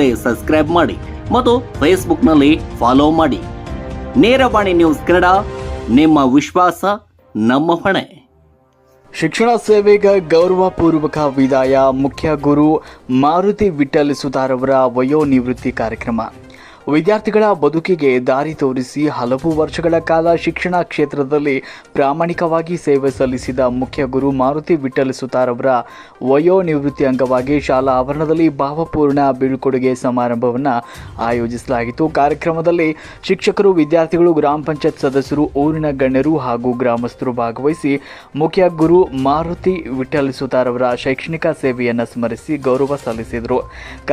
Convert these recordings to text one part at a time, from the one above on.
ಕೂಡಲೇ ಸಬ್ಸ್ಕ್ರೈಬ್ ಮಾಡಿ ಮತ್ತು ಫೇಸ್ಬುಕ್ನಲ್ಲಿ ಫಾಲೋ ಮಾಡಿ. ನೇರವಾಣಿ ನ್ಯೂಸ್ ಕನ್ನಡ, ನಿಮ್ಮ ವಿಶ್ವಾಸ ನಮ್ಮ ಹೊಣೆ. ಶಿಕ್ಷಣ ಸೇವೆಗೆ ಗೌರವಪೂರ್ವಕ ವಿದಾಯ. ಮುಖ್ಯ ಗುರು ಮಾರುತಿ ವಿಠಲ್ ಸುತಾರ್ ಅವರ ವಯೋನಿವೃತ್ತಿ ಕಾರ್ಯಕ್ರಮ. ವಿದ್ಯಾರ್ಥಿಗಳ ಬದುಕಿಗೆ ದಾರಿ ತೋರಿಸಿ ಹಲವು ವರ್ಷಗಳ ಕಾಲ ಶಿಕ್ಷಣ ಕ್ಷೇತ್ರದಲ್ಲಿ ಪ್ರಾಮಾಣಿಕವಾಗಿ ಸೇವೆ ಸಲ್ಲಿಸಿದ ಮುಖ್ಯ ಗುರು ಮಾರುತಿ ವಿಠಲ್ ಸುತಾರ್ ಅವರ ವಯೋನಿವೃತ್ತಿ ಅಂಗವಾಗಿ ಶಾಲಾ ಆವರಣದಲ್ಲಿ ಭಾವಪೂರ್ಣ ಬೀಳ್ಕೊಡುಗೆ ಸಮಾರಂಭವನ್ನು ಆಯೋಜಿಸಲಾಗಿತ್ತು. ಕಾರ್ಯಕ್ರಮದಲ್ಲಿ ಶಿಕ್ಷಕರು, ವಿದ್ಯಾರ್ಥಿಗಳು, ಗ್ರಾಮ ಪಂಚಾಯತ್ ಸದಸ್ಯರು, ಊರಿನ ಗಣ್ಯರು ಹಾಗೂ ಗ್ರಾಮಸ್ಥರು ಭಾಗವಹಿಸಿ ಮುಖ್ಯ ಗುರು ಮಾರುತಿ ವಿಠಲ್ ಸುತಾರ್ ಅವರ ಶೈಕ್ಷಣಿಕ ಸೇವೆಯನ್ನು ಸ್ಮರಿಸಿ ಗೌರವ ಸಲ್ಲಿಸಿದರು.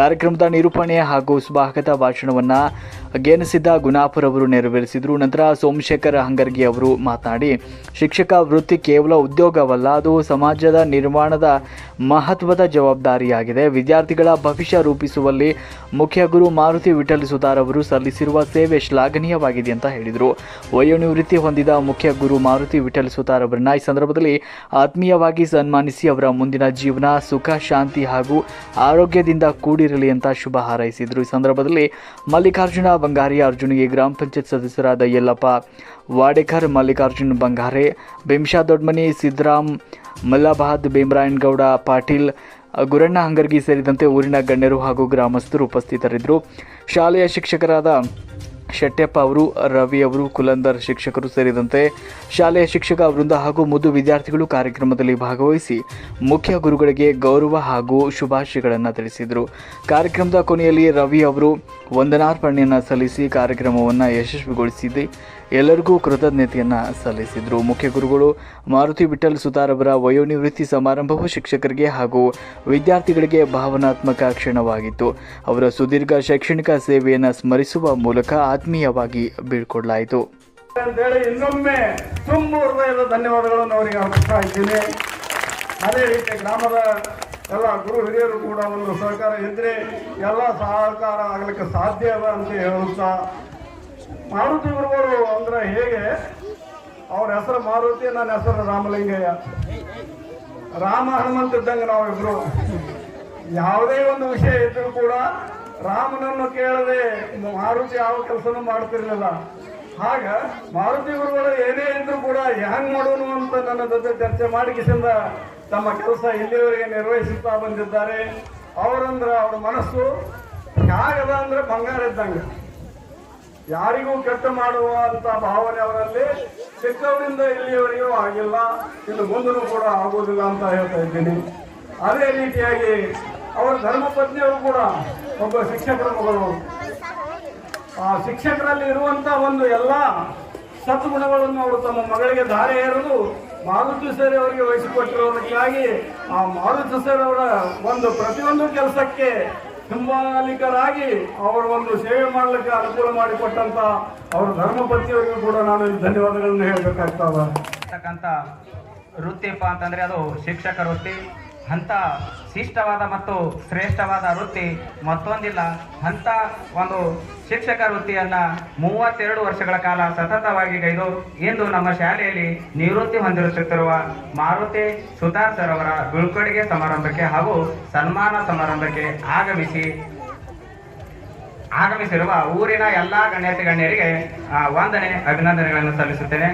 ಕಾರ್ಯಕ್ರಮದ ನಿರೂಪಣೆ ಹಾಗೂ ಸ್ವಾಗತ ಭಾಷಣವನ್ನು ಗೆನಿಸಿದ್ದ ಗುಣಾಪುರ್ ಅವರು ನೆರವೇರಿಸಿದರು. ನಂತರ ಸೋಮಶೇಖರ್ ಹಂಗರ್ಗಿ ಅವರು ಮಾತನಾಡಿ, ಶಿಕ್ಷಕ ವೃತ್ತಿ ಕೇವಲ ಉದ್ಯೋಗವಲ್ಲ, ಅದು ಸಮಾಜದ ನಿರ್ಮಾಣದ ಮಹತ್ವದ ಜವಾಬ್ದಾರಿಯಾಗಿದೆ. ವಿದ್ಯಾರ್ಥಿಗಳ ಭವಿಷ್ಯ ರೂಪಿಸುವಲ್ಲಿ ಮುಖ್ಯ ಗುರು ಮಾರುತಿ ವಿಠಲ್ ಸುತಾರ್ ಅವರು ಸಲ್ಲಿಸಿರುವ ಸೇವೆ ಶ್ಲಾಘನೀಯವಾಗಿದೆ ಅಂತ ಹೇಳಿದರು. ವಯೋನಿವೃತ್ತಿ ಹೊಂದಿದ ಮುಖ್ಯ ಗುರು ಮಾರುತಿ ವಿಠಲ್ ಸುತಾರ್ ಅವರನ್ನ ಈ ಸಂದರ್ಭದಲ್ಲಿ ಆತ್ಮೀಯವಾಗಿ ಸನ್ಮಾನಿಸಿ ಅವರ ಮುಂದಿನ ಜೀವನ ಸುಖ, ಶಾಂತಿ ಹಾಗೂ ಆರೋಗ್ಯದಿಂದ ಕೂಡಿರಲಿ ಅಂತ ಶುಭ ಹಾರೈಸಿದರು. ಈ ಸಂದರ್ಭದಲ್ಲಿ ಮಲ್ಲಿಕಾರ್ಜುನ ಬಂಗಾರಿ, ಅರ್ಜುನಿಗೆ ಗ್ರಾಮ ಪಂಚಾಯತ್ ಸದಸ್ಯರಾದ ಯಲ್ಲಪ್ಪ ವಾಡೇಕರ್, ಮಲ್ಲಿಕಾರ್ಜುನ್ ಬಂಗಾರೆ, ಭೀಮಶಾ ದೊಡ್ಮನಿ, ಸಿದ್ದರಾಮ್ ಮಲ್ಲಾಬಾದ್, ಭೀಮರಾಯನಗೌಡ ಪಾಟೀಲ್, ಗುರಣ್ಣ ಹಂಗರ್ಗಿ ಸೇರಿದಂತೆ ಊರಿನ ಗಣ್ಯರು ಹಾಗೂ ಗ್ರಾಮಸ್ಥರು ಉಪಸ್ಥಿತರಿದ್ದರು. ಶಾಲೆಯ ಶಿಕ್ಷಕರಾದ ಶೆಟ್ಟಪ್ಪ ಅವರು, ರವಿ ಅವರು, ಕುಲಂದರ್ ಶಿಕ್ಷಕರು ಸೇರಿದಂತೆ ಶಾಲೆಯ ಶಿಕ್ಷಕ ವೃಂದ ಹಾಗೂ ಮುದ್ದು ವಿದ್ಯಾರ್ಥಿಗಳು ಕಾರ್ಯಕ್ರಮದಲ್ಲಿ ಭಾಗವಹಿಸಿ ಮುಖ್ಯ ಗುರುಗಳಿಗೆ ಗೌರವ ಹಾಗೂ ಶುಭಾಶಯಗಳನ್ನು ತಿಳಿಸಿದರು. ಕಾರ್ಯಕ್ರಮದ ಕೊನೆಯಲ್ಲಿ ರವಿ ಅವರು ವಂದನಾರ್ಪಣೆಯನ್ನು ಸಲ್ಲಿಸಿ ಕಾರ್ಯಕ್ರಮವನ್ನು ಯಶಸ್ವಿಗೊಳಿಸಿದ್ದು ಎಲ್ಲರಿಗೂ ಕೃತಜ್ಞತೆಯನ್ನು ಸಲ್ಲಿಸಿದರು. ಮುಖ್ಯ ಗುರುಗಳು ಮಾರುತಿ ವಿಠಲ್ ಸುತಾರ್ ಅವರ ವಯೋನಿವೃತ್ತಿ ಸಮಾರಂಭವು ಶಿಕ್ಷಕರಿಗೆ ಹಾಗೂ ವಿದ್ಯಾರ್ಥಿಗಳಿಗೆ ಭಾವನಾತ್ಮಕ ಕ್ಷಣವಾಗಿತ್ತು. ಅವರ ಸುದೀರ್ಘ ಶೈಕ್ಷಣಿಕ ಸೇವೆಯನ್ನು ಸ್ಮರಿಸುವ ಮೂಲಕ ಆತ್ಮೀಯವಾಗಿ ಬೀಳ್ಕೊಡಲಾಯಿತು. ಅಂತೇಳಿ ಇನ್ನೊಮ್ಮೆ ತುಂಬ ಹೃದಯದ ಧನ್ಯವಾದಗಳನ್ನು ಅವರಿಗೆ ಅರ್ಪಿಸ್ತಾ ಇದ್ದೀನಿ. ಅದೇ ರೀತಿ ಗ್ರಾಮದ ಎಲ್ಲ ಗುರು ಹಿರಿಯರು ಕೂಡ ಒಂದು ಸಹಕಾರ ಇದ್ದರೆ ಎಲ್ಲ ಸಹಕಾರ ಆಗಲಿಕ್ಕೆ ಸಾಧ್ಯ ಅದ ಅಂತ ಹೇಳುತ್ತಾ, ಮಾರುತಿ ಗುರುಗಳು ಅಂದರೆ ಹೇಗೆ, ಅವ್ರ ಹೆಸರು ಮಾರುತಿ, ನನ್ನ ಹೆಸರು ರಾಮಲಿಂಗಯ್ಯ. ರಾಮ ಹನುಮಂತ ಇದ್ದಂಗೆ ನಾವಿಬ್ರು ಯಾವುದೇ ಒಂದು ವಿಷಯ ಇದ್ದರೂ ಕೂಡ ರಾಮನನ್ನು ಕೇಳದೆ ಮಾರುತಿ ಯಾವ ಕೆಲಸನೂ ಮಾಡ್ತಿರ್ಲಿಲ್ಲ. ಹಾಗ ಮಾರುತಿ ಗುರುಗಳು ಏನೇ ಇದ್ರೂ ಕೂಡ ಹ್ಯಾಂಗ್ ಮಾಡೋನು ಅಂತ ನನ್ನ ಜೊತೆ ಚರ್ಚೆ ಮಾಡಿಕಿಸಿಂದ ತಮ್ಮ ಕೆಲಸ ಇಲ್ಲಿವರೆಗೆ ನಿರ್ವಹಿಸುತ್ತಾ ಬಂದಿದ್ದಾರೆ. ಅವರಂದ್ರೆ ಅವ್ರ ಮನಸ್ಸು ಹೇಗದ ಅಂದ್ರೆ ಬಂಗಾರ ಇದ್ದಂಗೆ, ಯಾರಿಗೂ ಕೆಟ್ಟ ಮಾಡುವಂತ ಭಾವನೆ ಅವರಲ್ಲಿ ಚಿಕ್ಕವರಿಂದ ಇಲ್ಲಿಯವರೆಗೂ ಆಗಿಲ್ಲ, ಇನ್ನು ಮುಂದೂ ಕೂಡ ಆಗುವುದಿಲ್ಲ ಅಂತ ಹೇಳ್ತಾ ಇದ್ದೀನಿ. ಅದೇ ರೀತಿಯಾಗಿ ಅವರ ಧರ್ಮಪತ್ನಿಯವರು ಕೂಡ ಒಬ್ಬ ಶಿಕ್ಷಕರ ಮಗಳು. ಆ ಶಿಕ್ಷಕರಲ್ಲಿ ಇರುವಂತ ಒಂದು ಎಲ್ಲ ಸದ್ಗುಣಗಳನ್ನು ಅವರು ತಮ್ಮ ಮಗಳಿಗೆ ಧಾರೆ ಏರಲು ಮಾರುತಿ ಸರ್ ಅವರಿಗೆ ವಹಿಸಿಕೊಟ್ಟಿರೋದಕ್ಕಾಗಿ ಆ ಮಾರುತಿ ಸರ್ ಅವರ ಒಂದು ಪ್ರತಿಯೊಂದು ಕೆಲಸಕ್ಕೆ ಸಿಂಬಾಲಿಕರಾಗಿ ಅವರ ಒಂದು ಸೇವೆ ಮಾಡಲಿಕ್ಕೆ ಅನುಕೂಲ ಮಾಡಿಕೊಟ್ಟಂತ ಅವರ ಧರ್ಮಪತಿಯವರಿಗೂ ಕೂಡ ನಾನು ಧನ್ಯವಾದಗಳನ್ನು ಹೇಳಬೇಕಾಗ್ತದ. ವೃತ್ತಿಪ್ಪ ಅಂತಂದ್ರೆ ಅದು ಶಿಕ್ಷಕ ವೃತ್ತಿ. ಅಂತ ಶಿಷ್ಟವಾದ ಮತ್ತು ಶ್ರೇಷ್ಠವಾದ ವೃತ್ತಿ ಮತ್ತೊಂದಿಲ್ಲ. ಅಂತ ಒಂದು ಶಿಕ್ಷಕ ವೃತ್ತಿಯನ್ನ 32 ವರ್ಷಗಳ ಕಾಲ ಸತತವಾಗಿ ಗೈದು ಇಂದು ನಮ್ಮ ಶಾಲೆಯಲ್ಲಿ ನಿವೃತ್ತಿ ಹೊಂದಿರುತ್ತಿರುವ ಮಾರುತಿ ಸುತಾರ್ ಸರ್ ಅವರ ಬೀಳ್ಕೊಡುಗೆ ಸಮಾರಂಭಕ್ಕೆ ಹಾಗೂ ಸನ್ಮಾನ ಸಮಾರಂಭಕ್ಕೆ ಆಗಮಿಸಿರುವ ಊರಿನ ಎಲ್ಲಾ ಗಣ್ಯರಿಗೆ ವಂದನೆ, ಅಭಿನಂದನೆಗಳನ್ನು ಸಲ್ಲಿಸುತ್ತೇನೆ.